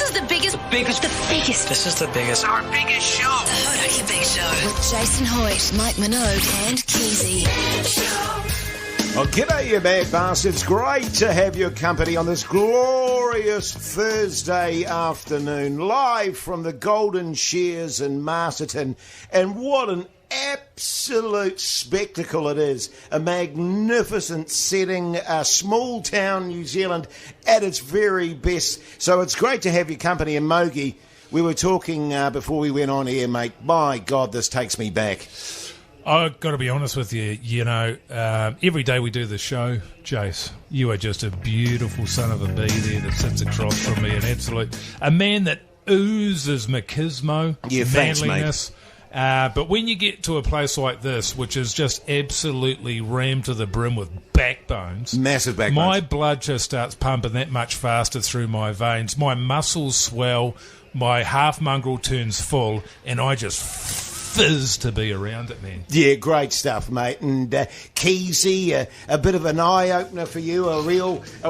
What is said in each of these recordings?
is the biggest. The biggest. This is the biggest. Our biggest show. The Hodaki Big Show. With Jason Hoyt, Mike Minogue and Keyzie. Well, g'day, you bad bastards. Great to have your company on this glorious Thursday afternoon, live from the Golden Shears in Masterton. And what an absolute spectacle it is. A magnificent setting, a small town New Zealand at its very best. So it's great to have your company. And Mogi, we were talking before we went on air, mate. My God, this takes me back. I've got to be honest with you, every day we do the show, Jase, you are just a beautiful son of a bee there that sits across from me, a man that oozes machismo, manliness. But when you get to a place like this, which is just absolutely rammed to the brim with backbones, massive backbones, my blood just starts pumping that much faster through my veins. My muscles swell, my half mongrel turns full, and I just fizz to be around it, man. Yeah, great stuff, mate. And Keyzie, a bit of an eye-opener for you, a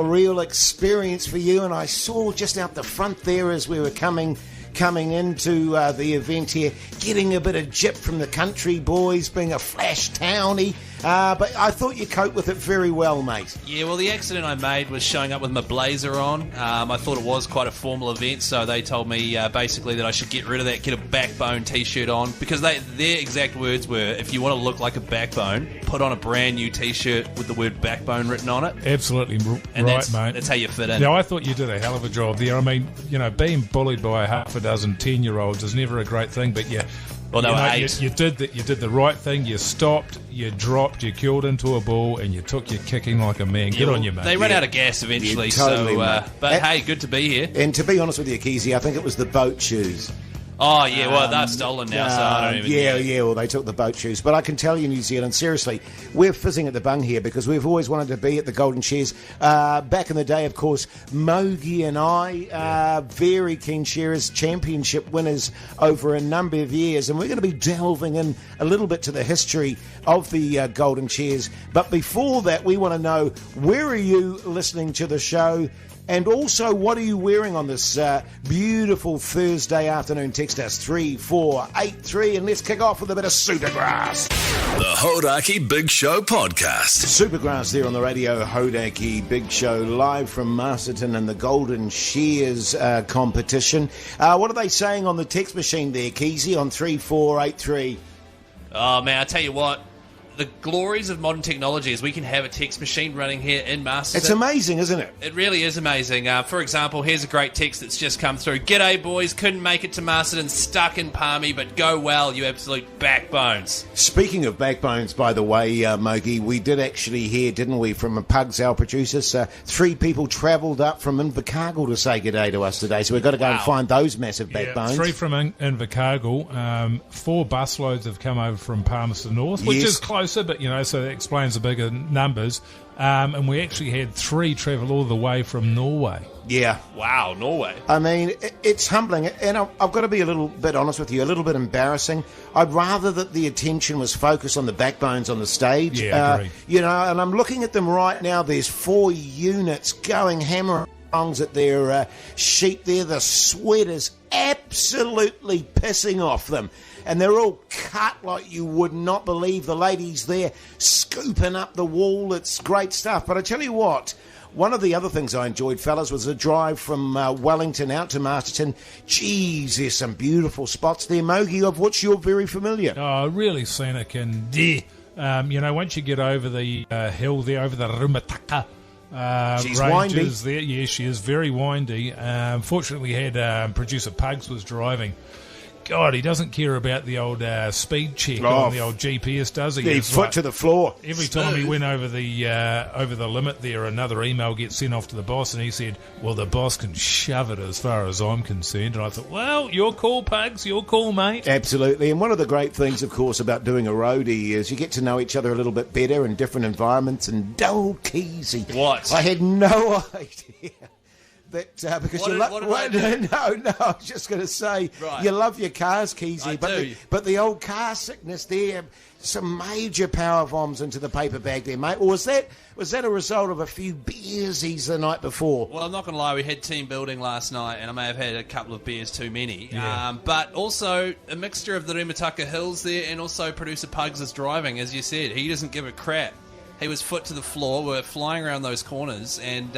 real experience for you. And I saw just out the front there as we were coming into the event here, getting a bit of jip from the country boys, being a flash townie. But I thought you coped with it very well, mate. Yeah, well, the accident I made was showing up with my blazer on. I thought it was quite a formal event, so they told me basically that I should get rid of that, get a backbone T-shirt on, because their exact words were, if you want to look like a backbone, put on a brand new T-shirt with the word backbone written on it. Absolutely and right, mate. That's how you fit in. Now, I thought you did a hell of a job there. I mean, being bullied by half a dozen 10-year-olds is never a great thing, but yeah. Well, they were 8. You did the right thing. You stopped, you dropped, you killed into a ball, and you took your kicking like a man. Good on you, mate. They ran out of gas eventually, totally, but hey, good to be here. And to be honest with you, Keyzie, I think it was the boat shoes. Oh, yeah, well, they're stolen now, so I don't even... well, they took the boat shoes. But I can tell you, New Zealand, seriously, we're fizzing at the bung here because we've always wanted to be at the Golden Shears. Back in the day, of course, Mogi and I, very keen Shearers, championship winners over a number of years. And we're going to be delving in a little bit to the history of the Golden Shears. But before that, we want to know, where are you listening to the show? And also, what are you wearing on this beautiful Thursday afternoon? Text us 3483 and let's kick off with a bit of Supergrass. The Hodaki Big Show podcast. Supergrass there on the radio, Hodaki Big Show, live from Masterton and the Golden Shears competition. What are they saying on the text machine there, Keyzie, on 3483? Oh, man, I tell you what. The glories of modern technology is we can have a text machine running here in Masterton. It's amazing, isn't it? It really is amazing. For example, here's a great text that's just come through. G'day, boys. Couldn't make it to Masterton. Stuck in Palmy, but go well, you absolute backbones. Speaking of backbones, by the way, Mogi, we did actually hear, didn't we, from Pugs, our producers, 3 people travelled up from Invercargill to say g'day to us today, so we've got to go and find those massive backbones. 3 from Invercargill. 4 busloads have come over from Palmerston North, which is close. But, so that explains the bigger numbers. And we actually had 3 travel all the way from Norway. Yeah. Wow, Norway. I mean, it's humbling. And I've got to be a little bit honest with you, a little bit embarrassing. I'd rather that the attention was focused on the backbones on the stage. Yeah, agreed. And I'm looking at them right now. There's 4 units going hammer at their sheet there. The sweat is absolutely pissing off them. And they're all cut like you would not believe. The ladies there scooping up the wall. It's great stuff. But I tell you what, one of the other things I enjoyed, fellas, was a drive from Wellington out to Masterton. Geez, there's some beautiful spots there, Mogi, of which you're very familiar. Oh, really scenic. And, once you get over the hill there, over the Rumataka she's ranges windy. There. Yeah, she is very windy. Fortunately, we had producer Pugs was driving. God, he doesn't care about the old speed check on the old GPS, does he? Yeah, foot to the floor. Every time he went over the limit there, another email gets sent off to the boss, and he said, well, the boss can shove it as far as I'm concerned. And I thought, well, your call, Pugs, your call, mate. Absolutely. And one of the great things, of course, about doing a roadie is you get to know each other a little bit better in different environments. And old Keyzie. What? I had no idea that because What you did- what did I do? no, I was just going to say Right. you love your cars, Keyzie, I do. but the old car sickness there, some major power bombs into the paper bag there, mate. Or was that a result of a few beersies the night before? Well, I'm not going to lie, we had team building last night, and I may have had a couple of beers too many. Yeah. But also a mixture of the Rumataka Hills there, and also producer Pugs' driving, as you said. He doesn't give a crap. He was foot to the floor. We're flying around those corners, and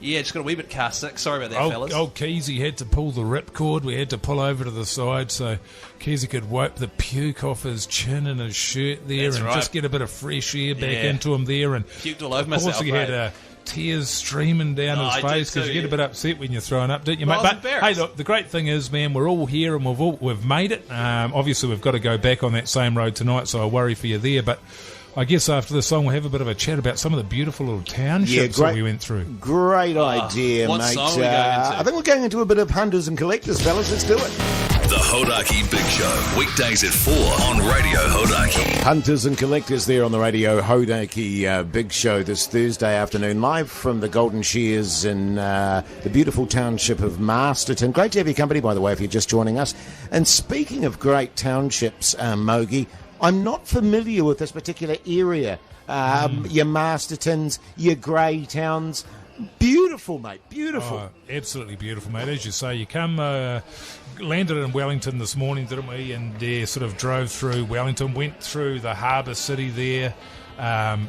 just got a wee bit car sick. Sorry about that, fellas. Old Keyzie had to pull the ripcord. We had to pull over to the side so Keyzie could wipe the puke off his chin and his shirt there. That's and right. just get a bit of fresh air back Yeah. into him there. And Puked all over of myself, course, he had mate. tears streaming down Oh, I his did face because too, you get a yeah. bit upset when you're throwing up, didn't you, Well, mate? I was But hey, embarrassed. look, the great thing is, man, we're all here and we've made it. Obviously, we've got to go back on that same road tonight, so I worry for you there. But I guess after this song, we'll have a bit of a chat about some of the beautiful little townships that we went through. Great idea, what mate. song are we going into? I think we're going into a bit of hunters and collectors, fellas. Let's do it. The Hodaki Big Show, weekdays at 4 on Radio Hodaki. Hunters and collectors there on the Radio Hodaki Big Show this Thursday afternoon, live from the Golden Shears in the beautiful township of Masterton. Great to have your company, by the way, if you're just joining us. And speaking of great townships, Mogi, I'm not familiar with this particular area. Your Mastertons, your Greytowns. Beautiful, mate. Beautiful. Oh, absolutely beautiful, mate. As you say, you come, landed in Wellington this morning, didn't we? And sort of drove through Wellington, went through the harbour city there.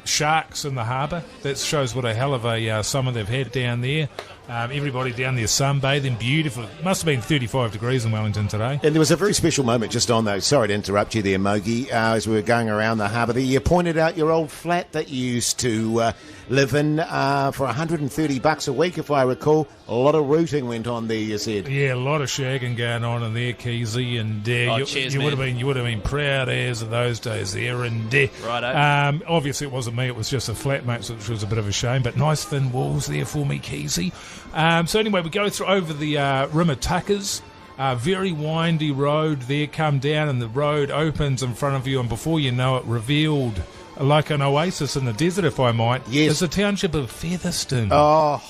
Sharks in the harbour. That shows what a hell of a summer they've had down there. Everybody down there sunbathing, beautiful. It must have been 35 degrees in Wellington today. And there was a very special moment just on those. Sorry to interrupt you there, Mogi. As we were going around the harbour there, you pointed out your old flat that you used to live in for $130 a week, if I recall. A lot of rooting went on there, you said. Yeah, a lot of shagging going on in there, Keyzie, and cheers, you would man. have been proud as of those days there. And Righto. obviously it wasn't me; it was just a flatmate, which was a bit of a shame. But nice thin walls there for me, Keyzie. So anyway, we go through over the Rimatakas. Very windy road there, come down and the road opens in front of you, and before you know it, revealed like an oasis in the desert, if I might. Yes. It's the township of Featherston. Oh,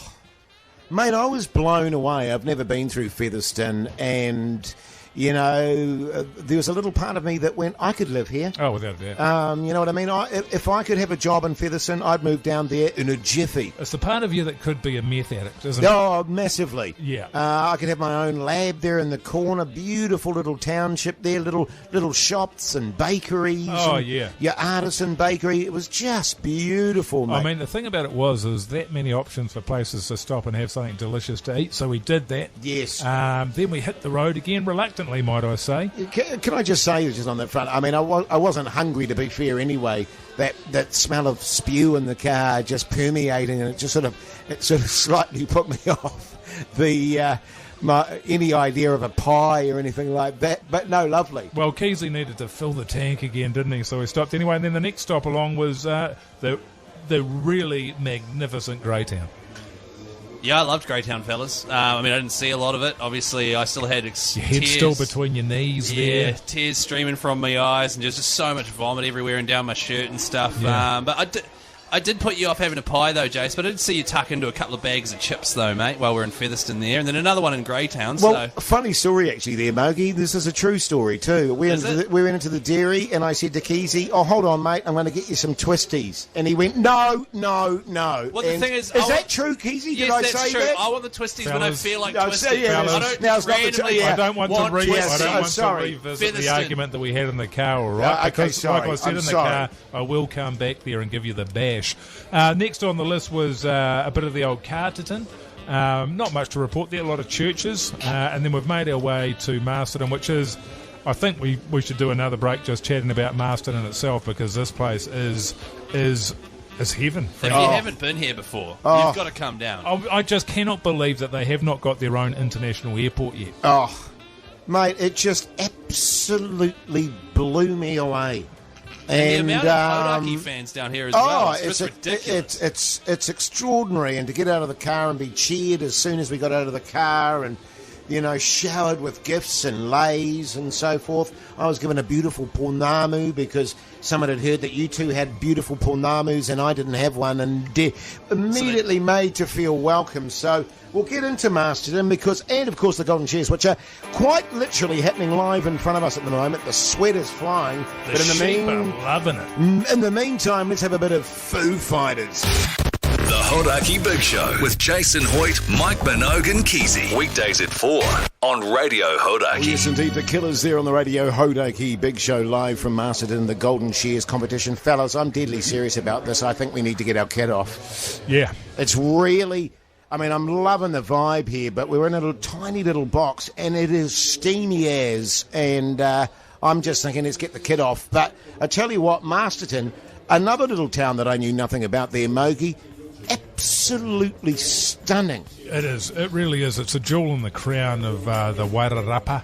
mate, I was blown away. I've never been through Featherston, and, you know, there was a little part of me that went, I could live here. Oh, without a doubt. You know what I mean? If I could have a job in Featherston, I'd move down there in a jiffy. It's the part of you that could be a meth addict, isn't it? Oh, massively. Yeah. I could have my own lab there in the corner. Beautiful little township there. Little shops and bakeries. Oh, and yeah. Your artisan bakery. It was just beautiful, mate. I mean, the thing about it was there was that many options for places to stop and have something delicious to eat, so we did that. Yes. Then we hit the road again, reluctantly, might I say. Can I just say, just on that front, I mean, I wasn't hungry, to be fair, anyway. That smell of spew in the car just permeating, and it sort of slightly put me off any idea of a pie or anything like that. But no, lovely. Well, Keyzie needed to fill the tank again, didn't he? So we stopped anyway, and then the next stop along was the really magnificent Greytown. Yeah, I loved Greytown, fellas. I mean, I didn't see a lot of it. Obviously, I still had Your head's tears. still between your knees Yeah, there. tears streaming from my eyes, and just so much vomit everywhere and down my shirt and stuff. Yeah. But I did put you off having a pie, though, Jase, but I did see you tuck into a couple of bags of chips, though, mate, while we're in Featherston there, and then another one in Greytown. Well, funny story, actually, there, Mogi. This is a true story, too. We went into the dairy, and I said to Keyzie, oh, hold on, mate, I'm going to get you some twisties. And he went, no. Well, the thing is that true, Keyzie? Yes, Did I that's say true. that? I want the twisties when I Fellas. feel like No, twisties. so, yeah, I fellas. don't Now's not the randomly time. I don't want to twisties. revisit the Featherston. argument that we had in the car, all right? Okay, Because, sorry. like I said I'm in the sorry. car, I will come back there and give you the bash. Next on the list was a bit of the old Carterton. Not much to report there, a lot of churches. And then we've made our way to Masterton, which is, I think we should do another break just chatting about Masterton itself, because this place is heaven. If you haven't been here before, you've got to come down. I just cannot believe that they have not got their own international airport yet. Oh, mate, it just absolutely blew me away. And the amount of Hodaki fans down here as well, it's ridiculous. It's extraordinary, and to get out of the car and be cheered as soon as we got out of the car, and showered with gifts and leis and so forth. I was given a beautiful pounamu because someone had heard that you two had beautiful pounamus and I didn't have one, and immediately made to feel welcome. So we'll get into Masterton and of course the Golden Shears, which are quite literally happening live in front of us at the moment. The sweat is flying. The sheep are loving it. In the meantime, let's have a bit of Foo Fighters. The Hodaki Big Show with Jason Hoyt, Mike Minogue and Keyzie. Weekdays at 4 on Radio Hodaki. Yes, indeed, the Killers there on the Radio Hodaki Big Show live from Masterton, the Golden Shears competition. Fellas, I'm deadly serious about this. I think we need to get our kit off. Yeah. It's really... I'm loving the vibe here, but we're in a tiny little box, and it is steamy as, and I'm just thinking, let's get the kit off. But I tell you what, Masterton, another little town that I knew nothing about there, Mogi, absolutely stunning. It is. It really is. It's a jewel in the crown of the Wairarapa.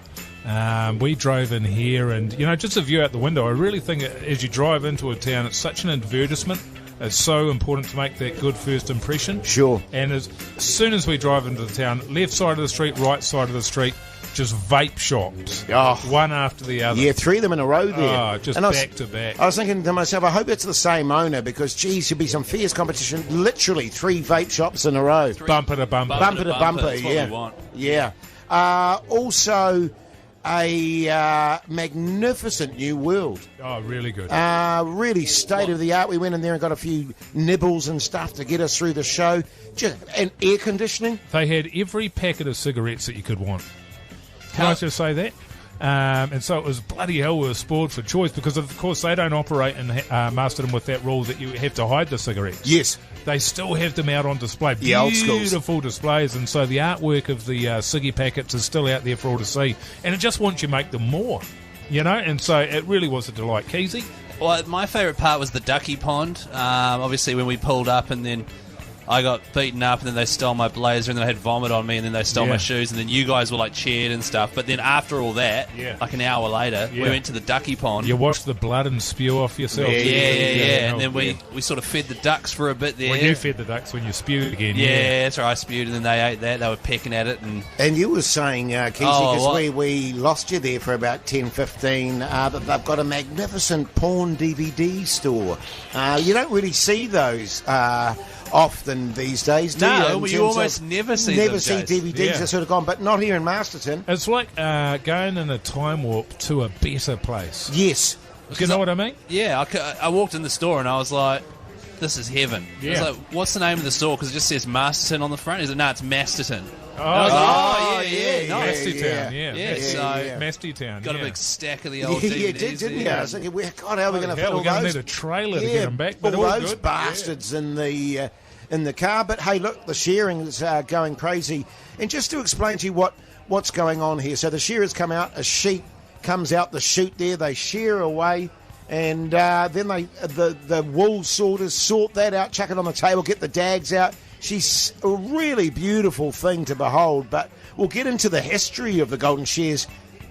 We drove in here, and, just a view out the window. I really think as you drive into a town, it's such an advertisement. It's so important to make that good first impression. Sure. And as soon as we drive into the town, left side of the street, right side of the street, just vape shops. Oh. One after the other. Yeah, 3 of them in a row there. Oh, just and back to back. I was thinking to myself, I hope it's the same owner because, geez, there'll be some fierce competition. Literally 3 vape shops in a row. Bumper to bumper. Bumper to bumper, That's what yeah. we want. Yeah. Also, a magnificent new world. Oh, really good. Really state-of-the-art. We went in there and got a few nibbles and stuff to get us through the show. And air conditioning. They had every packet of cigarettes that you could want. Can I just say that? And so it was bloody hell we were spoiled for choice because, of course, they don't operate in Masterton with that rule that you have to hide the cigarettes. Yes. They still have them out on display. Yeah, old schools. Beautiful displays. And so the artwork of the ciggy packets is still out there for all to see. And it just wants you to make them more, And so it really was a delight. Keyzie? Well, my favourite part was the ducky pond. Obviously, when we pulled up and then I got beaten up and then they stole my blazer and then I had vomit on me and then they stole my shoes and then you guys were like cheered and stuff. But then after all that, like an hour later, we went to the ducky pond. You washed the blood and spew off yourself. Yeah. And then we sort of fed the ducks for a bit there. Well, you fed the ducks when you spewed again. Yeah, that's right. I spewed and then they ate that. They were pecking at it. And you were saying, Keyzie, because we lost you there for about 10, 15, that they've got a magnificent porn DVD store. You don't really see those often these days, do you? No, you almost never see them, see Jase. DVDs that sort of gone, but not here in Masterton. It's like going in a time warp to a better place. Yes. You know what I mean? Yeah, I walked in the store and I was like, this is heaven. Yeah. I was like, what's the name of the store? Because it just says Masterton on the front. Is it? No, it's Masterton. Yeah. Masterton, So Masterton, got a big stack of the old Yeah, DVDs. you did, didn't you? I was thinking, God, how are we going to fit all we're going those? to need a trailer to get them back. But all all those good. bastards in the car. But hey, look, the shearing is going crazy. And just to explain to you what's going on here. So the shearers come out, a sheep comes out the chute there, they shear away, and then the wool sorters sort that out, chuck it on the table, get the dags out. She's a really beautiful thing to behold, but we'll get into the history of the Golden Shears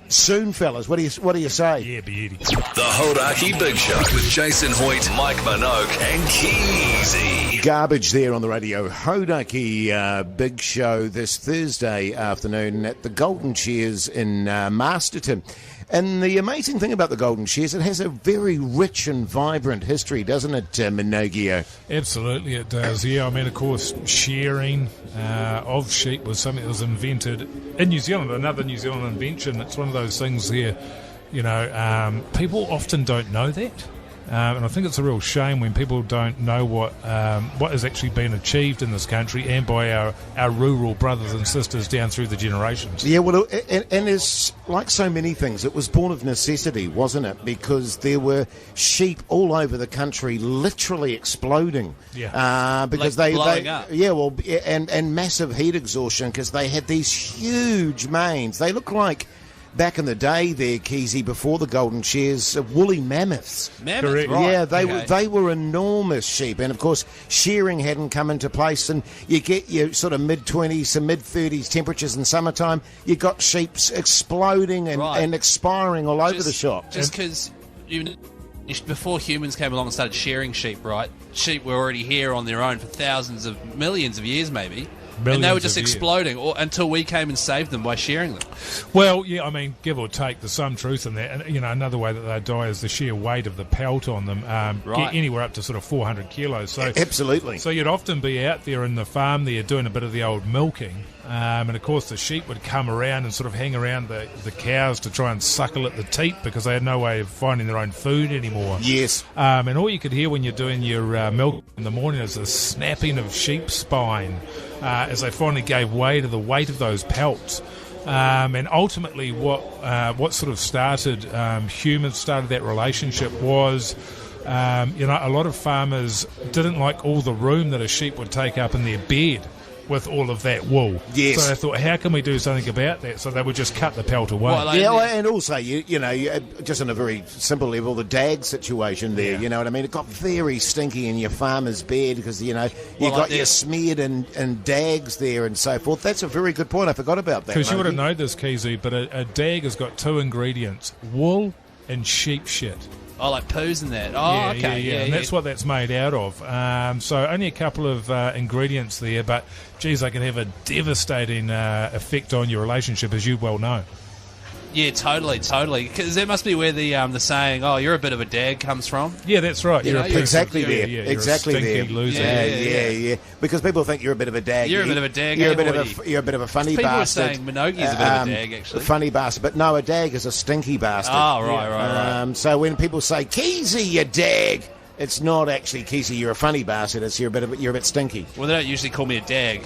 soon, fellas. What do you say? Yeah, beauty. The Hodaki Big Show with Jason Hoyt, Mike Minogue and Keyzie. Garbage there on the radio. Hodaki Big Show this Thursday afternoon at the Golden Shears in Masterton. And the amazing thing about the Golden Shears, it has a very rich and vibrant history, doesn't it, Minogio? Absolutely it does, yeah. I mean, of course, shearing of sheep was something that was invented in New Zealand, another New Zealand invention. It's one of those things here, people often don't know that. And I think it's a real shame when people don't know what has actually been achieved in this country and by our rural brothers and sisters down through the generations. Yeah, well, and it's like so many things. It was born of necessity, wasn't it? Because there were sheep all over the country literally exploding. Yeah. Because like they blowing up. Yeah, well, and massive heat exhaustion because they had these huge manes. They look like... Back in the day there, Keyzie, before the Golden Shears, woolly mammoths. Mammoths, right. Yeah, they were enormous sheep. And, of course, shearing hadn't come into place. And you get your sort of mid-20s to mid-30s temperatures in summertime. You got sheep exploding and expiring all over the shop. Just because before humans came along and started shearing sheep, right? Sheep were already here on their own for millions of years maybe. And they were Millions just of years. exploding until we came and saved them by shearing them. Well, yeah, I mean, give or take, there's some truth in that. And, another way that they die is the sheer weight of the pelt on them. Get anywhere up to sort of 400 kilos. So, Absolutely. So you'd often be out there in the farm there doing a bit of the old milking. And, of course, the sheep would come around and sort of hang around the cows to try and suckle at the teat because they had no way of finding their own food anymore. Yes. And all you could hear when you're doing your milk in the morning is the snapping of sheep spine as they finally gave way to the weight of those pelts. And ultimately what sort of started, humans started that relationship was... a lot of farmers didn't like all the room that a sheep would take up in their bed with all of that wool. Yes. So they thought, how can we do something about that? So they would just cut the pelt away. Well, Yeah, and also, just on a very simple level, the dag situation there, you know what I mean? It got very stinky in your farmer's bed because, you got your smeared and dags there and so forth. That's a very good point. I forgot about that. Because you would have known this, Keyzie, but a dag has got two ingredients, wool and sheep shit. Oh, like poos and that. Oh, okay. Yeah. And that's what that's made out of. So only a couple of ingredients there, but, geez, they can have a devastating effect on your relationship, as you well know. Yeah, totally. Because that must be where the saying, "Oh, you're a bit of a dag," comes from. Yeah, that's right. You know, piece of- exactly there. you're Exactly a stinky there. loser. Yeah. Because people think you're a bit of a dag. You're a bit of a dag, You're eh, a bit Hoyty? of you're a bit of a funny People bastard. were saying Minogue's a bit of a dag, actually. A funny bastard, but no, a dag is a stinky bastard. Oh, right. So when people say Keyzie, you dag, it's not actually Keyzie. You're a funny bastard. It's you're a bit stinky. Well, they don't usually call me a dag.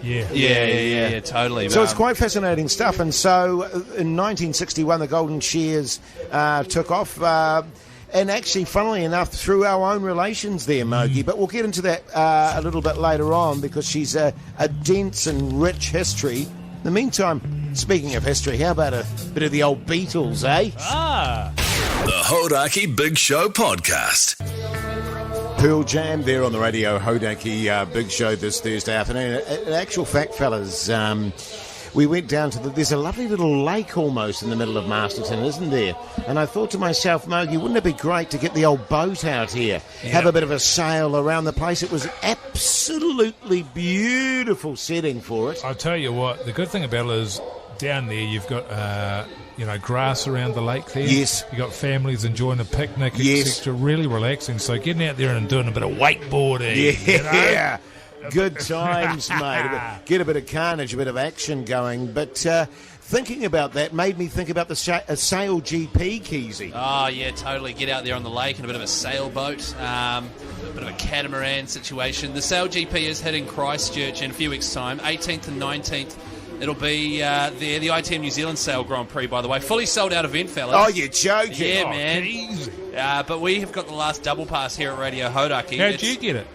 Yeah. Totally. So it's quite fascinating stuff. And so in 1961, the Golden Shears took off. And actually, funnily enough, through our own relations there, Mogi. But we'll get into that a little bit later on because she's a dense and rich history. In the meantime, speaking of history, how about a bit of the old Beatles, eh? The Hodaki Big Show podcast. Pearl Jam there on the radio, Hodaki Big Show this Thursday afternoon. In actual fact, fellas, we went down to there's a lovely little lake almost in the middle of Masterton, isn't there? And I thought to myself, Mogi, wouldn't it be great to get the old boat out here, have a bit of a sail around the place? It was an absolutely beautiful setting for it. I'll tell you what, the good thing about it is down there you've got grass around the lake there. Yes. You've got families enjoying a picnic, Yes. etc. Really relaxing. So getting out there and doing a bit of wakeboarding. Yeah. Good times, mate. Get a bit of carnage, a bit of action going. But thinking about that made me think about the sail GP, Keyzie. Oh, yeah, totally. Get out there on the lake in a bit of a sailboat, a bit of a catamaran situation. The Sail GP is hitting Christchurch in a few weeks' time, 18th and 19th. It'll be there, the ITM New Zealand Sail Grand Prix, by the way. Fully sold out event, fellas. Oh, you're joking. Yeah, Oh, man. But we have got the last double pass here at Radio Hodaki. How'd you get it?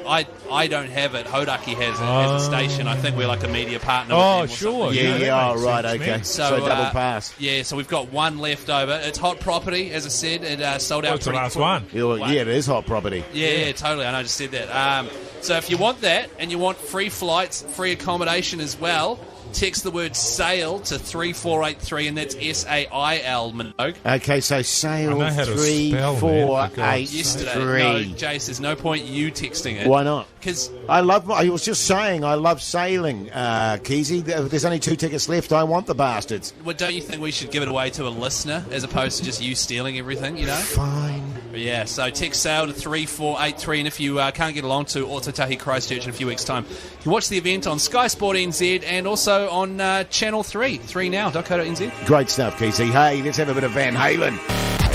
I don't have it. Hodaki has it as a station. I think we're like a media partner with them or sure. something. Yeah, that oh, makes right, sense, okay. man. So double pass. Yeah, so we've got one left over. It's hot property, as I said. It sold out What's the pretty last quick. one? Yeah, it is hot property. Yeah, totally. I know, I just said that. So if you want that and you want free flights, free accommodation as well, text the word SAIL to 3483, and that's SAIL, Minogue. Okay, so sail I know how to spell, man, for God's 3483. Yesterday. No, Jase, there's no point you texting it. Why not? Because I was just saying, I love sailing, Keyzie. There's only 2 tickets left. I want the bastards. well, don't you think we should give it away to a listener as opposed to just you stealing everything, you know? Fine. Yeah, so text SAIL to 3483, and if you can't get along to Otatahi Christchurch in a few weeks' time, you can watch the event on Sky Sport NZ and also on Channel 3now.co.nz. Great stuff, Keyzie. Hey, let's have a bit of Van Halen.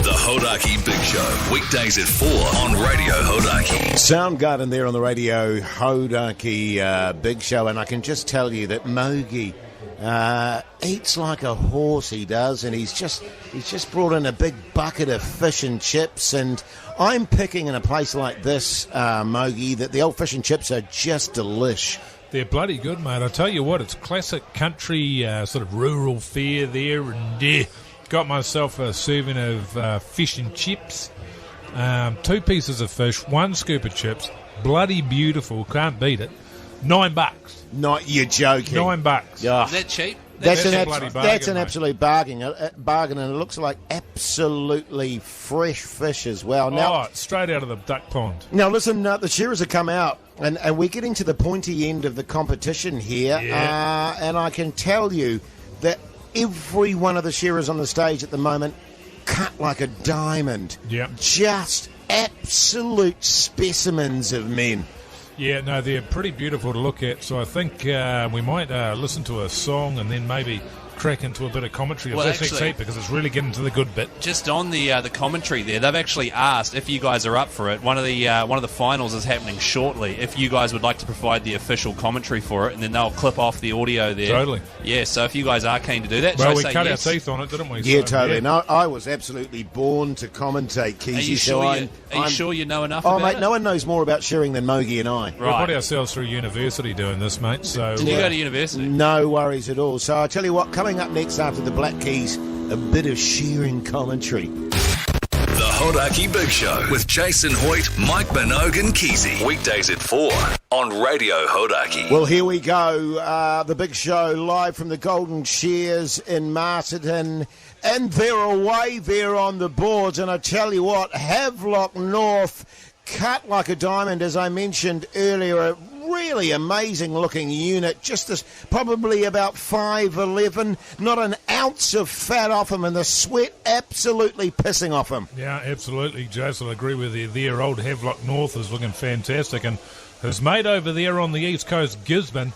The Hodaki Big Show, weekdays at 4 on Radio Hodaki. Soundgarden there on the radio, Hodaki Big Show, and I can just tell you that Mogi eats like a horse, he does, and he's just brought in a big bucket of fish and chips, and I'm picking in a place like this, Mogi, that the old fish and chips are just delish. They're bloody good, mate. I tell you what, it's classic country, sort of rural fare there, and got myself a serving of fish and chips, 2 pieces of fish, 1 scoop of chips, bloody beautiful, can't beat it. $9. Not you're joking. $9. Oh, Is that cheap? That's an bloody absolute bargain, and it looks like absolutely fresh fish as well. Now, straight out of the duck pond. Now, listen, the shearers have come out, and we're getting to the pointy end of the competition here, and I can tell you that every one of the shearers on the stage at the moment cut like a diamond. Yeah. Just absolute specimens of men. Yeah, no, they're pretty beautiful to look at, so I think we might listen to a song and then maybe crack into a bit of commentary of this next heat, because it's really getting to the good bit. Just on the commentary there, they've actually asked if you guys are up for it. One of the finals is happening shortly. If you guys would like to provide the official commentary for it, and then they'll clip off the audio there. Totally. Yeah, so if you guys are keen to do that, well, we cut our teeth on it, didn't we? Yeah, so, totally. Yeah. No, I was absolutely born to commentate, Keyzie. Are you sure you know enough about about it? No one knows more about shearing than Mogi and I. We put ourselves through university doing this, mate. So Did you go to university? No worries at all. So I tell you what, coming up next after the Black Keys, a bit of shearing commentary. The Hodaki Big Show with Jason Hoyt, Mike Minogue and Keyzie. Weekdays at 4 on Radio Hodaki. Well, here we go. The Big Show live from the Golden Shears in Masterton. And they're away there on the boards. And I tell you what, Havelock North cut like a diamond, as I mentioned earlier. A really amazing looking unit, just as probably about 5'11", not an ounce of fat off him, and the sweat absolutely pissing off him. Yeah, absolutely, Jason. I agree with you there. Old Havelock North is looking fantastic, and his mate over there on the east coast, Gisborne,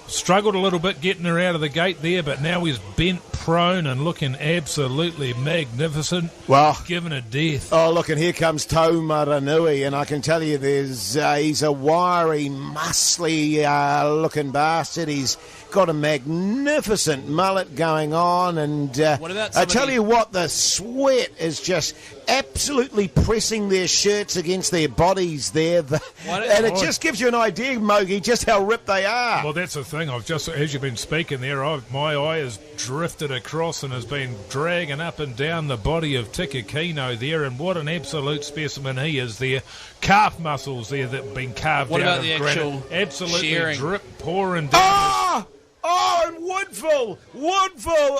struggled a little bit getting her out of the gate there, but now he's bent prone and looking absolutely magnificent. Well, giving a death. Oh, look, and here comes Tau Maranui, and I can tell you he's a wiry, muscly looking bastard. He's got a magnificent mullet going on, and I tell you what, the sweat is just absolutely pressing their shirts against their bodies there, and it just gives you an idea, Mogi, just how ripped they are. Well, that's the thing. I've just, as you've been speaking there, my eye has drifted across and has been dragging up and down the body of Tikakino there, and what an absolute specimen he is there. Calf muscles there that have been carved out of granite. What about the actual absolutely shearing? Drip pouring down. Oh, and Woodville,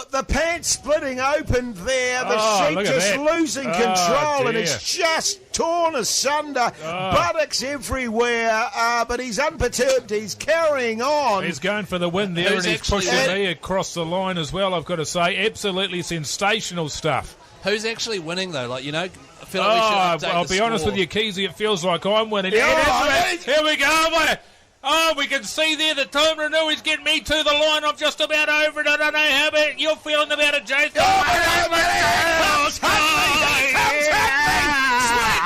the pants splitting open there, the sheep just losing control, and it's just torn asunder, buttocks everywhere, but he's unperturbed, he's carrying on. He's going for the win there, and he's pushing me across the line as well, I've got to say. Absolutely sensational stuff. Who's actually winning, though? Like, I feel like we should update I'll be honest with you, Keyzie, it feels like I'm winning. Here we go. Oh, we can see there that Tom Renewy's getting me to the line. I'm just about over it. I don't know how about you're feeling about it, Jase. Sweat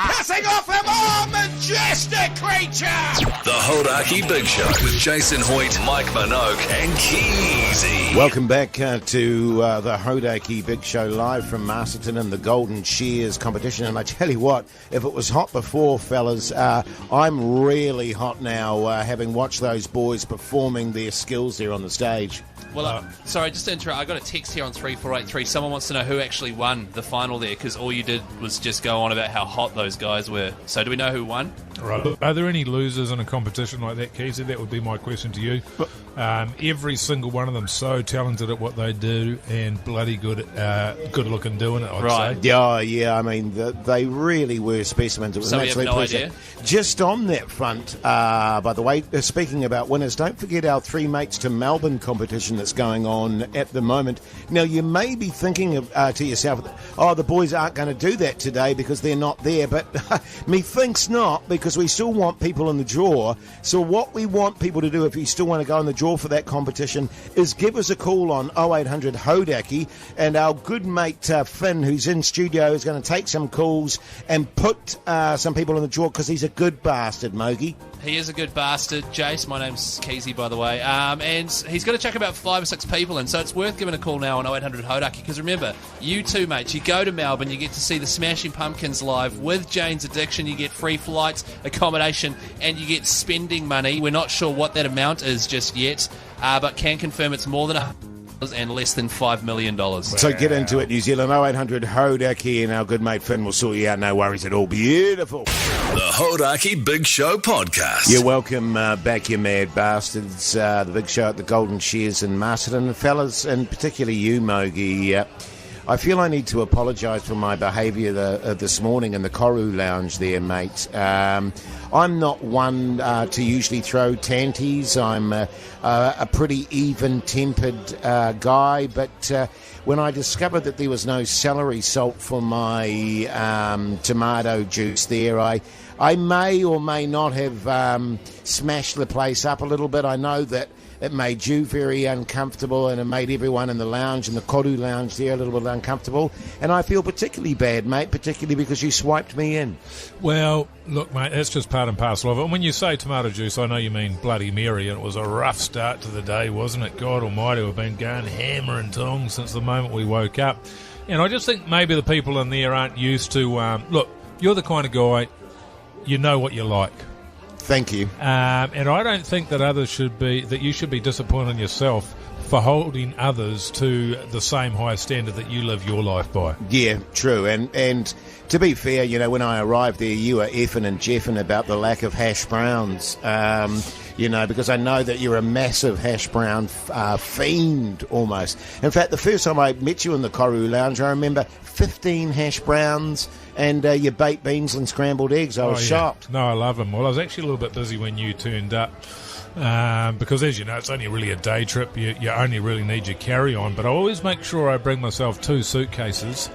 pissing off him. Oh, majestic creature. The Hodaki Big Show with Jason Hoyt, Mike Minogue and Keyzie. Welcome back to the Hodaki Big Show live from Masterton and the Golden Shears competition. And I tell you what, if it was hot before, fellas, I'm really hot now, having watched those boys performing their skills there on the stage. Well, sorry, just to interrupt, I got a text here on 3483. Someone wants to know who actually won the final there, because all you did was just go on about how hot those guys were. So do we know who won? Right. Are there any losers in a competition like that, Keyzie? That would be my question to you. Every single one of them so talented at what they do and bloody good looking doing it, I'd say. Yeah, I mean, they really were specimens. It was so an absolute pleasure. Just on that front, by the way, speaking about winners, don't forget our Three Mates to Melbourne competition that's going on at the moment. Now, you may be thinking to yourself, the boys aren't going to do that today because they're not there, but methinks not, because we still want people in the draw. So what we want people to do, if you still want to go in the draw for that competition, is give us a call on 0800 Hodaki, and our good mate Finn, who's in studio, is going to take some calls and put some people in the draw, because he's a good bastard, Mogi. He is a good bastard. Jace, my name's Keyzie, by the way, and he's going to chuck about 5 or 6 people in, so it's worth giving a call now on 0800 Hodaki, because remember, you too, mate, you go to Melbourne, you get to see the Smashing Pumpkins live with Jane's Addiction, you get free flights, accommodation, and you get spending money. We're not sure what that amount is just yet, but can confirm it's more than and less than $5 million. So get into it, New Zealand. 0800 Hodaki, and our good mate Finn will sort you out. No worries at all. Beautiful. The Hodaki Big Show podcast. You're welcome back, you mad bastards. The big show at the Golden Shears in Masterton. Fellas, and particularly you, Mogi, I feel I need to apologise for my behaviour this morning in the Koru lounge there, mate. I'm not one to usually throw tanties. I'm a pretty even-tempered guy, but when I discovered that there was no celery salt for my tomato juice there, I may or may not have smashed the place up a little bit. I know that it made you very uncomfortable, and it made everyone in the lounge, in the Koru lounge there, a little bit uncomfortable. And I feel particularly bad, mate, particularly because you swiped me in. Well, look, mate, that's just part and parcel of it. And when you say tomato juice, I know you mean Bloody Mary, and it was a rough start to the day, wasn't it? God almighty, we've been going hammer and tongs since the moment we woke up. And I just think maybe the people in there aren't used to... look, you're the kind of guy, you know what you like. Thank you. And I don't think that you should be disappointed in yourself for holding others to the same high standard that you live your life by. Yeah, true. And to be fair, you know, when I arrived there, you were effing and jeffing about the lack of hash browns. You know, because I know that you're a massive hash brown fiend almost. In fact, the first time I met you in the Koru lounge, I remember 15 hash browns and your baked beans and scrambled eggs. I was shocked. No, I love them. Well, I was actually a little bit busy when you turned up because, as you know, it's only really a day trip. You only really need your carry-on. But I always make sure I bring myself 2 suitcases.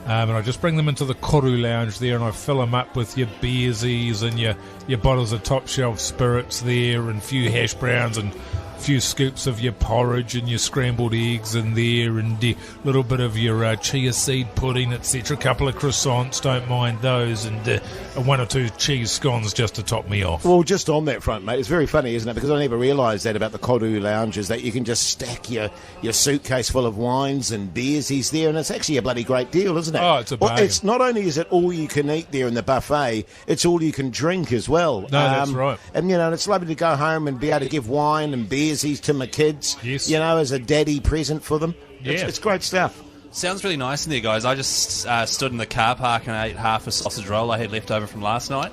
And I just bring them into the Koru lounge there, and I fill them up with your beersies and your bottles of top shelf spirits there, and a few hash browns and a few scoops of your porridge and your scrambled eggs in there, and a little bit of your chia seed pudding, etc. A couple of croissants, don't mind those, and 1 or 2 cheese scones just to top me off. Well, just on that front, mate, it's very funny, isn't it? Because I never realised that about the Koru lounges, that you can just stack your suitcase full of wines and beersies there, and it's actually a bloody great deal, isn't it? Oh, it's a bargain. Well, it's not only is it all you can eat there in the buffet, it's all you can drink as well. No, that's right. And, you know, it's lovely to go home and be able to give wine and beersies to my kids, yes, you know, as a daddy present for them. Yeah. It's great stuff. Sounds really nice in there, guys. I just stood in the car park and ate half a sausage roll I had left over from last night.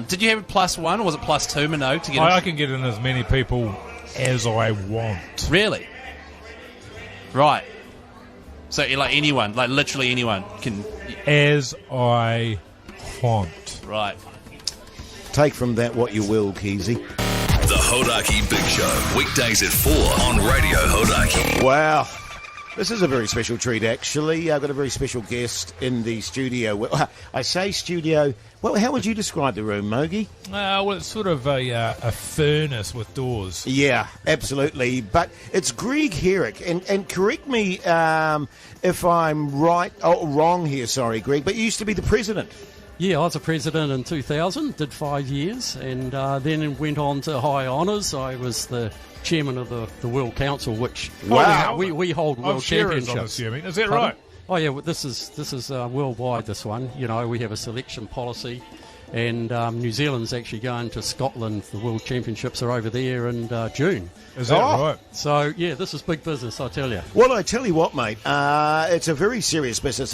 Did you have a +1 or was it +2, Minogue? To get I can get in as many people as I want. Really? Right. So, like anyone, like literally anyone can... As I want. Right. Take from that what you will, Keyzie. The Hodaki Big Show, weekdays at 4 on Radio Hodaki. Wow. This is a very special treat, actually. I've got a very special guest in the studio. Well, I say studio. Well, how would you describe the room, Mogi? Well, it's sort of a furnace with doors. Yeah, absolutely. But it's Greg Herrick, and correct me if I'm right or wrong here, sorry, Greg, but you used to be the president. Yeah, I was a president in 2000, did 5 years, and then went on to high honours. I was the chairman of the World Council, which wow. we hold world Shears, championships. I'm assuming. Is that Pardon? right? Oh yeah, well, this is worldwide. This one, you know, we have a selection policy, and New Zealand's actually going to Scotland. The World Championships are over there in June. Is that right? So yeah, this is big business, I tell you. Well, I tell you what, mate, it's a very serious business.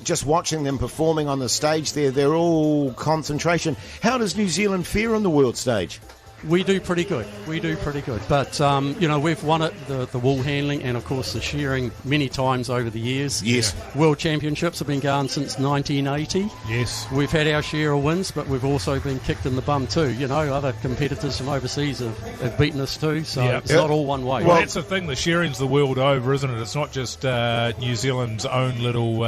Just watching them performing on the stage there, they're all concentration. How does New Zealand fare on the world stage? We do pretty good. But, you know, we've won it, the wool handling and, of course, the shearing many times over the years. Yes. World Championships have been going since 1980. Yes. We've had our share of wins, but we've also been kicked in the bum too. You know, other competitors from overseas have beaten us too, so it's not all one way. Well, that's the thing. The shearing's the world over, isn't it? It's not just New Zealand's own little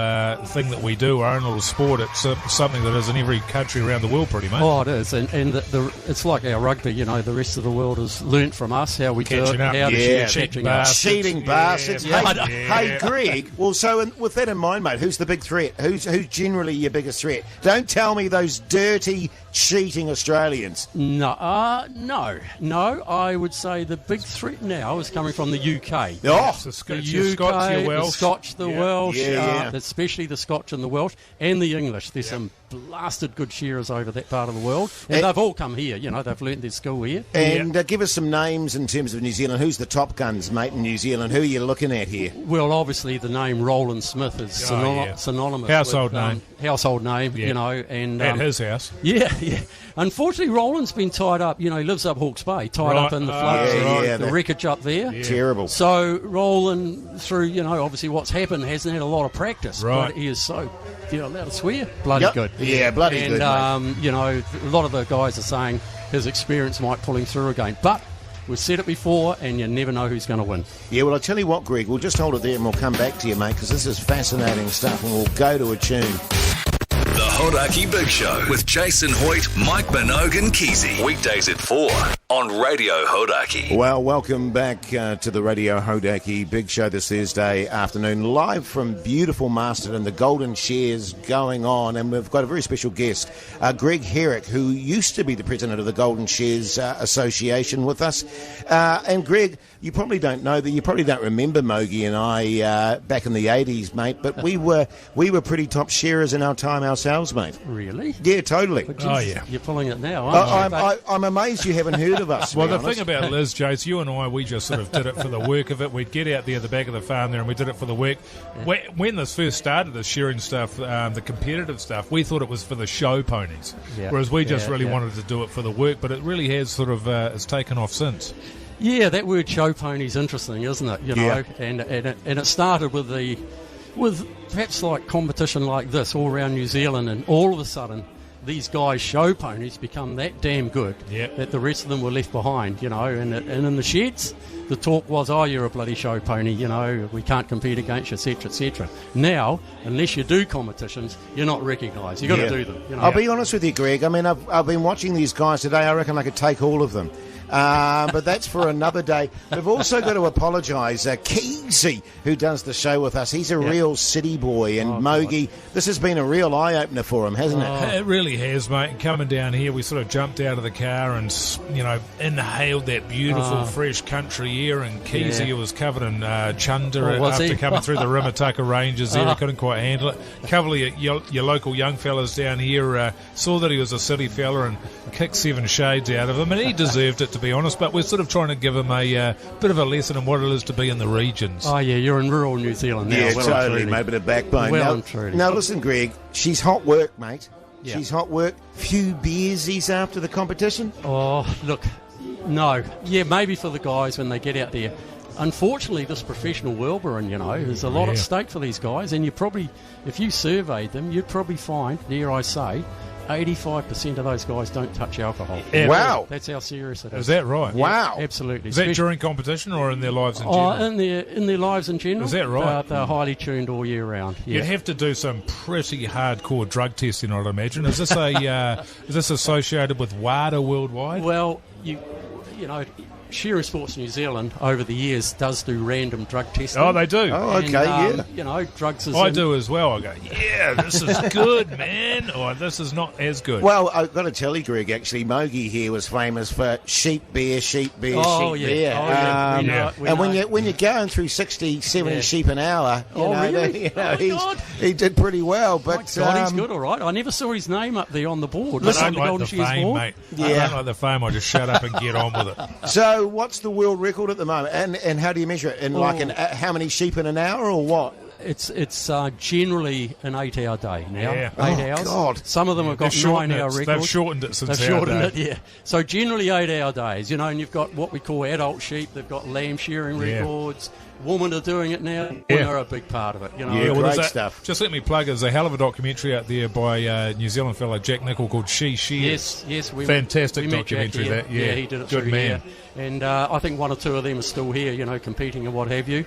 thing that we do, our own little sport. It's something that is in every country around the world pretty much. Oh, it is. And it's like our rugby. You know, the rest of the world has learnt from us how we catching do it. up. How to Yeah, catching up. Cheating bastards. Yeah. Hey, Greg, well, so with that in mind, mate, who's the big threat? Who's generally your biggest threat? Don't tell me those dirty, cheating Australians. No, I would say the big threat now is coming from the UK. Oh, The The Scots, UK, the Welsh. the Scotch, the Welsh, Yeah. especially the Scotch and the Welsh, and the English. There's some blasted good shearers over that part of the world, and they've all come here. You know, they've learnt their skills will you? And give us some names in terms of New Zealand. Who's the top guns, mate, in New Zealand? Who are you looking at here? Well, obviously the name Roland Smith is synonymous. Household with, name. Household name, Yeah. you know. And At his house. Yeah. Unfortunately, Roland's been tied up. You know, he lives up Hawke's Bay, tied up in the floods, the wreckage up there. Yeah. Terrible. So Roland, through, you know, obviously what's happened, hasn't had a lot of practice. Right. But he is so, you know, allowed to swear, bloody good. Yeah, bloody good, mate. And, you know, a lot of the guys are saying his experience might pull him through again. But we've said it before, and you never know who's going to win. Yeah, well, I'll tell you what, Greg, we'll just hold it there and we'll come back to you, mate, because this is fascinating stuff, and we'll go to a tune. The Hodaki Big Show with Jason Hoyt, Mike Minogue and Keyzie. Weekdays at 4 on Radio Hodaki. Well, welcome back to the Radio Hodaki Big Show this Thursday afternoon, live from beautiful Masterton, the Golden Shears going on, and we've got a very special guest, Greg Herrick, who used to be the president of the Golden Shears Association with us. And Greg, you probably don't know that, you probably don't remember Mogi and I back in the 80s, mate, but we were pretty top shearers in our time ourselves, mate. Really? Yeah, totally. Oh, yeah. You're pulling it now, aren't you? I'm amazed you haven't heard of us. Well, the thing about Liz, Jase, you and I, we just sort of did it for the work of it. We'd get out there at the back of the farm there and we did it for the work. When this first started, the shearing stuff, the competitive stuff, we thought it was for the show ponies. Yeah. Whereas we just really wanted to do it for the work, but it really has sort of it's taken off since. Yeah, that word show pony's interesting, isn't it? You know, and it started with perhaps like competition like this all around New Zealand, and all of a sudden these guys show ponies become that damn good that the rest of them were left behind, you know, and in the sheds the talk was, oh, you're a bloody show pony, you know, we can't compete against you, etc, etc. Now, unless you do competitions, you're not recognised. You've got to do them, you know. I'll be honest with you, Greg, I mean, I've been watching these guys today. I reckon I could take all of them. But that's for another day. We've also got to apologise. Keyzie, who does the show with us, he's a real city boy. And Mogi, this has been a real eye-opener for him, hasn't it? It really has, mate. And coming down here, we sort of jumped out of the car and, you know, inhaled that beautiful, fresh country air. And Keyzie was covered in chunder after coming through the Rimataka Ranges there. He couldn't quite handle it. A couple of your local young fellas down here saw that he was a city fella and kicked 7 shades out of him. And he deserved it, to be honest, but we're sort of trying to give him a bit of a lesson in what it is to be in the regions. Oh, yeah, you're in rural New Zealand now. Yeah, totally, mate, but a backbone. Now, listen, Greg, she's hot work, mate. Yeah. She's hot work. Few beersies after the competition? Oh, look, no. Yeah, maybe for the guys when they get out there. Unfortunately, this professional world we're in, you know, there's a lot at stake for these guys, and you probably, if you surveyed them, you'd probably find, dare I say, 85% of those guys don't touch alcohol. Yeah, wow. That's how serious it is. Is that right? Wow. Yeah, absolutely. Is that during competition or in their lives in general? In their lives in general. Is that right? They're highly tuned all year round. Yeah. You'd have to do some pretty hardcore drug testing, I'd imagine. Is this is this associated with WADA worldwide? Well, you know, Shearing Sports New Zealand over the years does do random drug testing. Oh, they do? Oh, okay, and, yeah. You know, drugs is... I do as well. I go, yeah, this is good, man. Or this is not as good. Well, I've got to tell you, Greg, actually, Mogi here was famous for sheep beer. Oh, yeah. And when you're going through 60, 70 sheep an hour, really? He did pretty well. But God, he's good, all right. I never saw his name up there on the board. I don't like the fame, mate. Yeah. I don't like the fame. I just shut up and get on with it. So what's the world record at the moment? And how do you measure it? How many sheep in an hour or what? It's generally an 8-hour day now. Yeah. 8 hours. God. Some of them have got 9-hour records. They've shortened it since They've shortened it, yeah. So generally 8-hour days, you know, and you've got what we call adult sheep. They've got lamb shearing records. Women are doing it now. Women are a big part of it, you know. Yeah, great stuff. Just let me plug, there's a hell of a documentary out there by New Zealand fellow Jack Nicol called Shears. Yes. Fantastic documentary, that. Yeah, he did it good through man. here. And I think 1 or 2 of them are still here, you know, competing and what have you.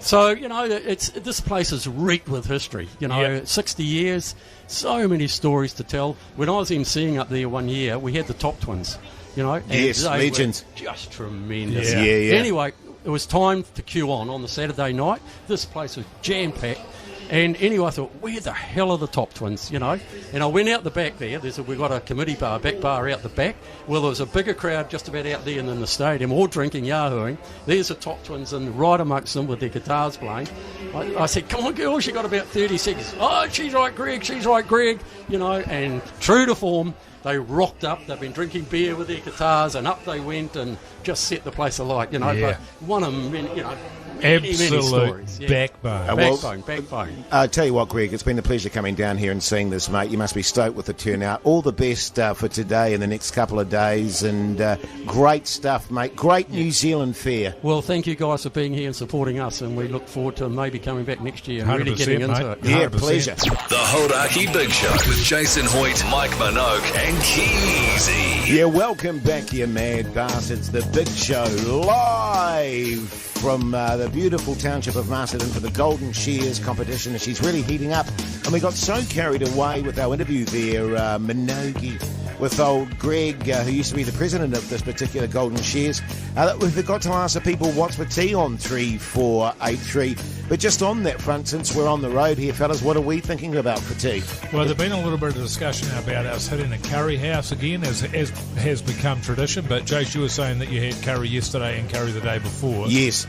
So, you know, this place is reeked with history. You know, 60 years, so many stories to tell. When I was emceeing up there one year, we had the Top Twins, you know. And yes, legends. Just tremendous. Yeah. Anyway, it was time to queue on the Saturday night. This place was jam-packed. And anyway, I thought, where the hell are the Top Twins, you know? And I went out the back there. We've got a committee bar, back bar out the back. Well, there was a bigger crowd just about out there than the stadium, all drinking, yahooing. There's the Top Twins and right amongst them with their guitars playing. I said, come on, girls, you got about 30 seconds. Oh, she's right, Greg, you know. And true to form, they rocked up. They've been drinking beer with their guitars, and up they went and just set the place alight. You know, Yeah. but one of many, you know, Absolute many stories. Yeah. backbone. Backbone. I tell you what, Greg, it's been a pleasure coming down here and seeing this, mate. You must be stoked with the turnout. All the best for today and the next couple of days, and great stuff, mate. Great New Zealand fair. Well, thank you guys for being here and supporting us, and we look forward to maybe coming back next year and really 100%, getting into mate. it. Yeah, 100%. pleasure. The Hodaki Big Show with Jason Hoyt, Mike Minogue, and Keyzie. Yeah, welcome back, you mad bastards. The Big Show live from the beautiful township of Masterton for the Golden Shears competition, and she's really heating up. And we got so carried away with our interview there, Minogue, with old Greg, who used to be the president of this particular Golden Shears, that we forgot to ask the people what's for tea on 3483. But just on that front, since we're on the road here, fellas, what are we thinking about for tea? Well, there's been a little bit of discussion about us hitting a curry house again, as has become tradition. But Jase, you were saying that you had curry yesterday and curry the day before. Yes.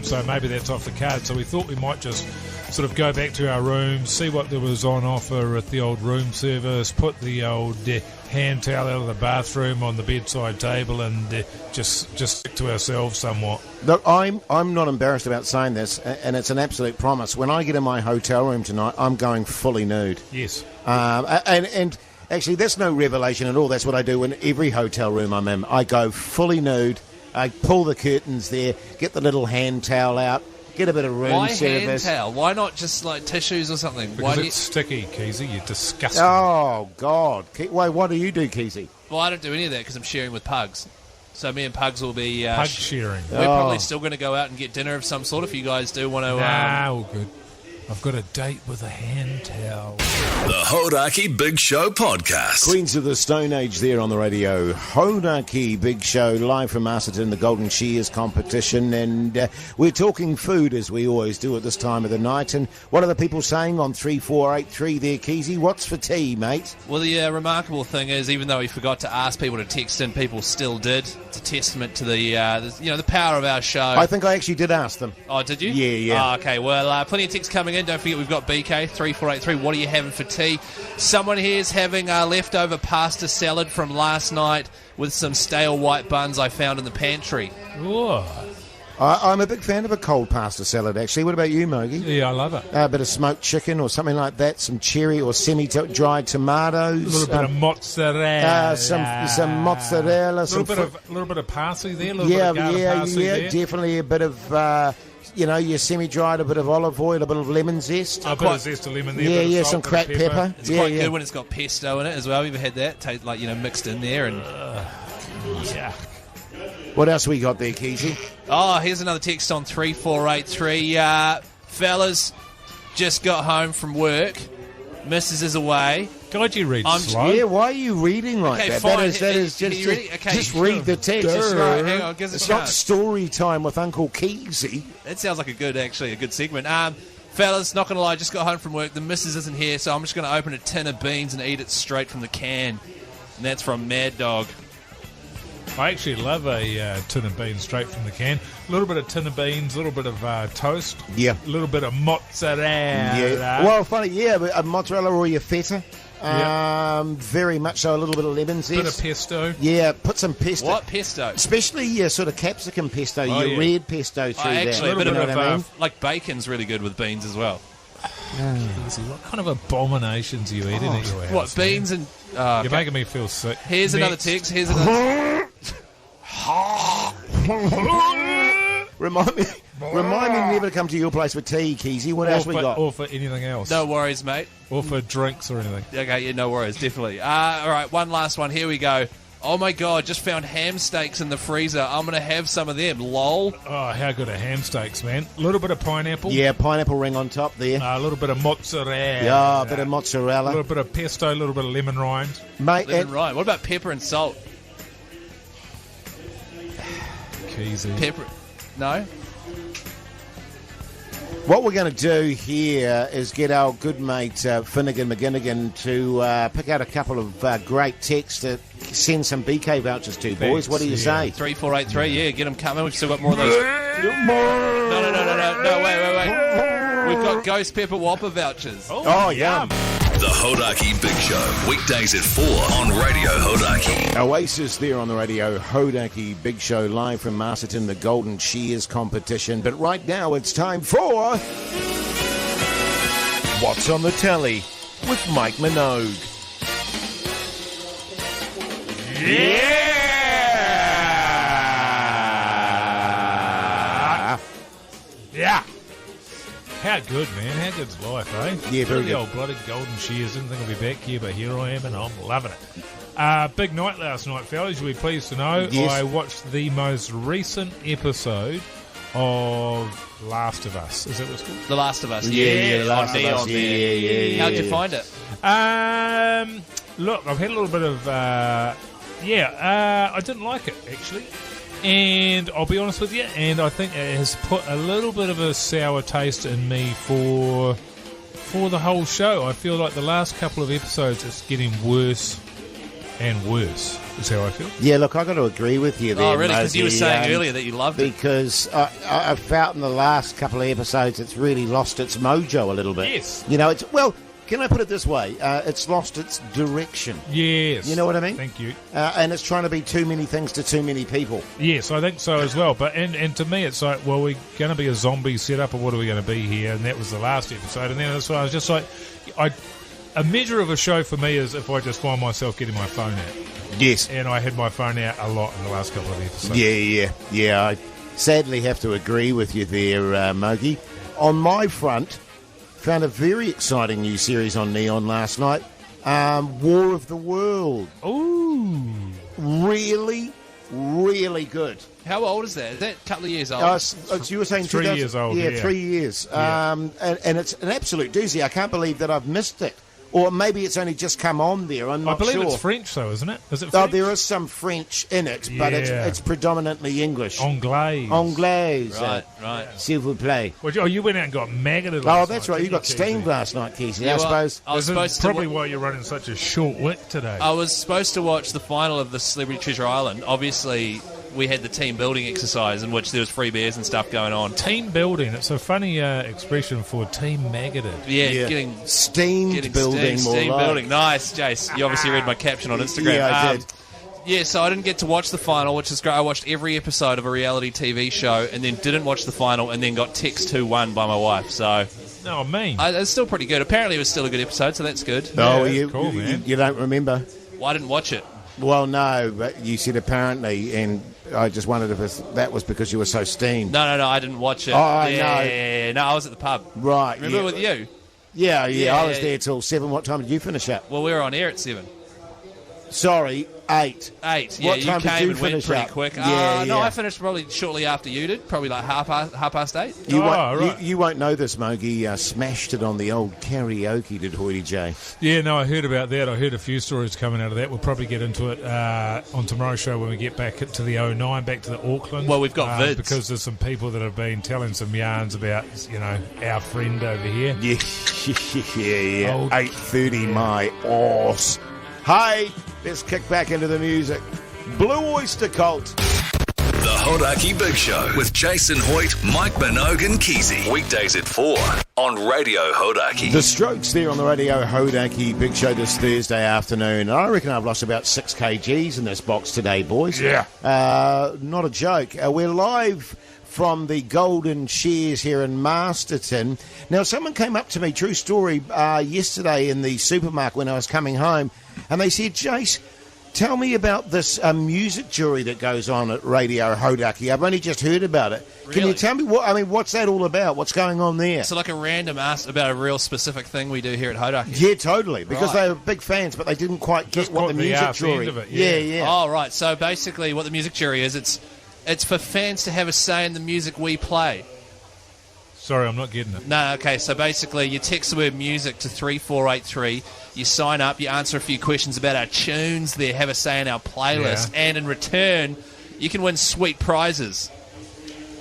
So maybe that's off the card. So we thought we might just sort of go back to our rooms, see what there was on offer at the old room service, put the old hand towel out of the bathroom on the bedside table, and just stick to ourselves somewhat. Look, I'm not embarrassed about saying this, and it's an absolute promise. When I get in my hotel room tonight, I'm going fully nude. Yes. And actually, that's no revelation at all. That's what I do in every hotel room I'm in. I go fully nude. I pull the curtains there, get the little hand towel out, get a bit of room Why service. hand towel? Why not just like tissues or something? Because Why it's sticky, Keyzie. You're disgusting. Oh, God. Wait, what do you do, Keyzie? Well, I don't do any of that because I'm sharing with pugs. So me and pugs will be... Pug shearing. We're probably still going to go out and get dinner of some sort if you guys do want to... Nah, all good. I've got a date with a hand towel. The Hodaki Big Show podcast. Queens of the Stone Age there on the radio. Hodaki Big Show, live from Masterton, the Golden Shears competition. And we're talking food, as we always do at this time of the night. And what are the people saying on 3483 there, Keyzie? What's for tea, mate? Well, the remarkable thing is, even though we forgot to ask people to text in, people still did. It's a testament to the power of our show. I think I actually did ask them. Oh, did you? Yeah. Oh, okay, well, plenty of texts coming in. Don't forget we've got BK 3483. What are you having for tea? Someone here is having leftover pasta salad from last night with some stale white buns I found in the pantry. Ooh. I'm a big fan of a cold pasta salad, actually. What about you, Mogi? Yeah, I love it. A bit of smoked chicken or something like that, some cherry or semi-dried tomatoes. A little bit of mozzarella. Some mozzarella. A little bit of parsley there. A little bit of garlic parsley there. Definitely a bit of... your semi-dried, a bit of olive oil, a bit of lemon zest. A bit of zest of lemon there. Yeah, salt, some bit of cracked pepper. It's quite good when it's got pesto in it as well. Have you ever had that? Tastes like, mixed in there. And Yeah. What else we got there, Keyzie? Oh, here's another text on 3483. Fellas, just got home from work. Missus is away. God, you read I'm- slow. Yeah, why are you reading like Okay, that? fine. That is Can you read it? Okay, just read the text. It's Right, not, hang on, give us a it's not chance. story time with Uncle Keyzie. That sounds like a good segment. Fellas, not going to lie, just got home from work. The missus isn't here, so I'm just going to open a tin of beans and eat it straight from the can. And that's from Mad Dog. I actually love a tin of beans straight from the can. A little bit of tin of beans, a little bit of toast. Yeah. A little bit of mozzarella. Yeah. Well, funny, but a mozzarella or your feta. Very much so. A little bit of lemon zest. Bit of pesto. Yeah, put some pesto. What? Pesto? Especially your sort of capsicum pesto, your red pesto through Actually, that. a bit You know of what I mean? like bacon's really good with beans as well. Keyzie, what kind of abominations are you eating at your house? What, man? beans and... You're making me feel sick. Here's another Next. text. Here's another... Remind me never to come to your place for tea, Keyzie. What else we got? Or for anything else. No worries, mate. Or for drinks or anything. Okay, yeah, no worries, definitely. All right, one last one. Here we go. Oh, my God, just found ham steaks in the freezer. I'm going to have some of them. Lol. Oh, how good are ham steaks, man. A little bit of pineapple. Yeah, pineapple ring on top there. A little bit of mozzarella. Yeah, a bit of A mozzarella. little bit of pesto, a little bit of lemon rind. Mate, Living right. What about pepper and salt? Keyzie. Pepper... No? what we're going to do here is get our good mate Finnegan McGinnigan to pick out a couple of great texts to send some BK vouchers to, boys. Thanks, What do you say? 3483, yeah, get them coming. We've still got more of those. No, wait. We've got Ghost Pepper Whopper vouchers. Oh, yum. The Hodaki Big Show. Weekdays at 4 on Radio Hodaki. Oasis there on the Radio Hodaki Big Show, live from Masterton, the Golden Shears competition. But right now it's time for What's on the Telly with Mike Minogue. Yeah. How good, man. How good's life, eh? Yeah, very the good. old blooded Golden Shears. Didn't think I'd be back here, but here I am, and I'm loving it. Big night last night, fellas. You'll be pleased to know. Yes. I watched the most recent episode of Last of Us. Is that what it's called? The Last of Us. Yeah, The Last on of Neon Us. there. Yeah. How'd you find it? Look, I've had a little bit of... I didn't like it, actually. And I'll be honest with you, and I think it has put a little bit of a sour taste in me for the whole show. I feel like the last couple of episodes, it's getting worse and worse, is how I feel. Yeah, look, I got to agree with you there. Oh, really? Because you were Mosey, saying earlier that you loved it. Because I felt in the last couple of episodes it's really lost its mojo a little bit. Yes. You know, it's, well, can I put it this way? It's lost its direction. Yes. You know what I mean? Thank you. And it's trying to be too many things to too many people. Yes, I think so as well. But and to me, it's like, well, we're going to be a zombie setup, or what are we going to be here? And that was the last episode. And then that's why I was just like, a measure of a show for me is if I just find myself getting my phone out. Yes. And I had my phone out a lot in the last couple of episodes. Yeah. I sadly have to agree with you there, Mogi. On my front, found a very exciting new series on Neon last night. War of the World. Ooh. Really, really good. How old is that? Is that a couple of years old? You were saying 3 2000 years old, Yeah, yeah. 3 years. Yeah. And it's an absolute doozy. I can't believe that I've missed it. Or maybe it's only just come on there. I'm not I believe sure. it's French, though, isn't it? Is it Oh, French? there is some French in it, but Yeah. it's predominantly English. Anglais. Anglais. Right. S'il vous plaît. Well, you went out and got maggoted Oh, last that's night, right. You didn't got steamed Keyzie? last night, Keyzie. Yeah, I well, suppose. I was This is supposed to probably why you're running such a short wick today. I was supposed to watch the final of the Celebrity Treasure Island. Obviously, we had the team building exercise in which there was free beers and stuff going on. Team building. It's a funny expression for team maggoted. Yeah, getting Steamed building, more steam like. building. Nice, Jase. You obviously read my caption on Instagram. Yeah, I did. Yeah, so I didn't get to watch the final, which is great. I watched every episode of a reality TV show and then didn't watch the final and then got text 2-1 by my wife. So No, mean. it's still pretty good. Apparently it was still a good episode, so that's good. Oh, that's you, cool, man. you don't remember? Well, I didn't watch it. Well, no, but you said apparently, and I just wondered if that was because you were so steamed. No, I didn't watch it. Oh, I know. Yeah. No, I was at the pub. Right. Remember yeah. with you? Yeah, I was yeah. there till 7. What time did you finish up? Well, we were on air at 7. Sorry, 8. 8. Yeah, What you time did came you and went finish pretty up? quick. Yeah, No, yeah. I finished probably shortly after you did. Probably like half past 8. You, Oh, won't, right. you won't know this, Mogi. Smashed it on the old karaoke, did Hoity J. Yeah, no, I heard about that. I heard a few stories coming out of that. We'll probably get into it on tomorrow's show when we get back to the 09, back to the Auckland. Well, we've got vids. Because there's some people that have been telling some yarns about, our friend over here. Yeah. Old- 8:30, my arse. Hey, let's kick back into the music. Blue Oyster Cult. The Hodaki Big Show with Jason Hoyt, Mike Minogue and Keyzie. Weekdays at 4 on Radio Hodaki. The Strokes there on the Radio Hodaki Big Show this Thursday afternoon. I reckon I've lost about 6 kgs in this box today, boys. Yeah. Not a joke. We're live from the Golden Shears here in Masterton. Now, someone came up to me, true story, yesterday in the supermarket when I was coming home, and they said, Jase, tell me about this music jury that goes on at Radio Hodaki. I've only just heard about it. Can you Really? tell me what's that all about? What's going on there? So like a random ask about a real specific thing we do here at Hodaki. Yeah, totally. Because Right. they were big fans, but they didn't quite get Just what caught the the music arse jury. end of it, yeah. Yeah. Oh, right. So basically what the music jury is, it's for fans to have a say in the music we play. Sorry, I'm not getting it. No, okay, so basically you text the word music to 3483, you sign up, you answer a few questions about our tunes there, have a say in our playlist, Yeah. and in return, you can win sweet prizes.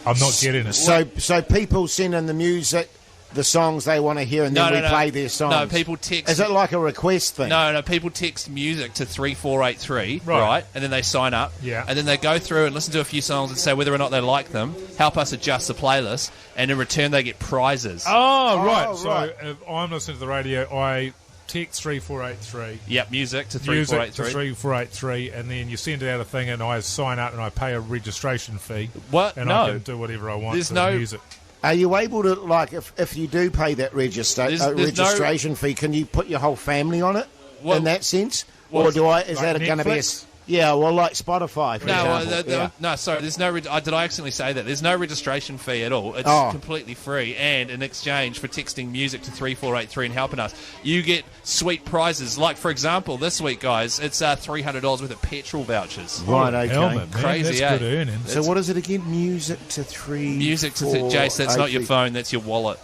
I'm not getting it. So people send in the music, the songs they want to hear, and then we play their songs. No, people text... Is it like a request thing? No, people text music to 3483, Right. right? And then they sign up. Yeah. And then they go through and listen to a few songs and say whether or not they like them, help us adjust the playlist, and in return they get prizes. Oh, right. Oh, So right. if I'm listening to the radio, I text 3483. Yep, music to Music to 3483. 3483, and then you send out a thing, and I sign up and I pay a registration fee. What? And No. I can do whatever I want There's to no- the music. Are you able to, like, if you do pay that registration fee, can you put your whole family on it Well- in that sense? well, Or is like that going to be a... Netflix? Yeah, well, like Spotify, for example. No, sorry. There's no. Did I accidentally say that? There's no registration fee at all. It's Oh. completely free. And in exchange for texting music to 3483 and helping us, you get sweet prizes. Like, for example, this week, guys, it's $300 worth of petrol vouchers. Right, okay. Helmet, man. Crazy, That's eh? good earnings. So what is it again? Music to 3... Music to Jase. That's not your phone. That's your wallet.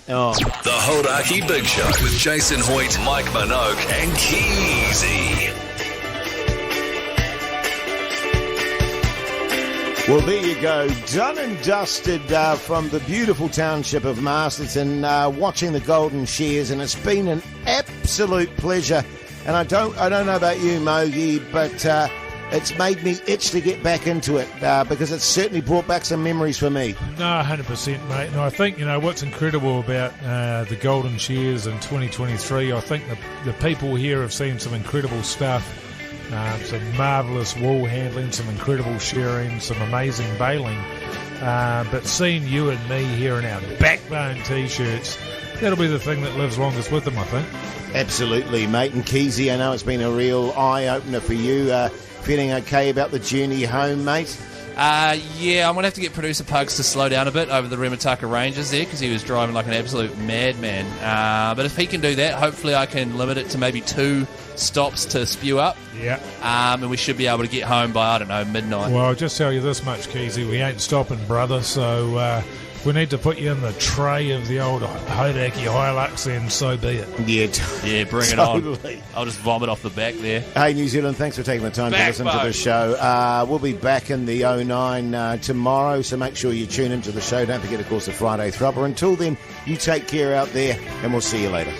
Oh. The Hodaki Big Show with Jason Hoyt, Mike Minogue, and Keyzie. Well, there you go. Done and dusted from the beautiful township of Masterton, watching the Golden Shears, and it's been an absolute pleasure. And I don't know about you, Mogi, but it's made me itch to get back into it because it's certainly brought back some memories for me. No, 100%, mate. And I think, what's incredible about the Golden Shears in 2023, I think the people here have seen some incredible stuff. Some marvellous wool handling, some incredible shearing, some amazing baling. But seeing you and me here in our backbone T-shirts, that'll be the thing that lives longest with them, I think. Absolutely, mate. And Keyzie, I know it's been a real eye-opener for you. Feeling okay about the journey home, mate? Yeah, I'm going to have to get producer Pugs to slow down a bit over the Remataka Ranges there because he was driving like an absolute madman. But if he can do that, hopefully I can limit it to maybe 2 stops to spew up. Yeah. And we should be able to get home by, I don't know, midnight. Well, I'll just tell you this much, Keyzie. We ain't stopping, brother, so we need to put you in the tray of the old Hodaki Hilux, and so be it. Yeah, bring it on. I'll just vomit off the back there. Hey, New Zealand, thanks for taking the time to listen to the show. We'll be back in the 09 tomorrow, so make sure you tune into the show. Don't forget, of course, the Friday Thrupper. Until then, you take care out there, and we'll see you later.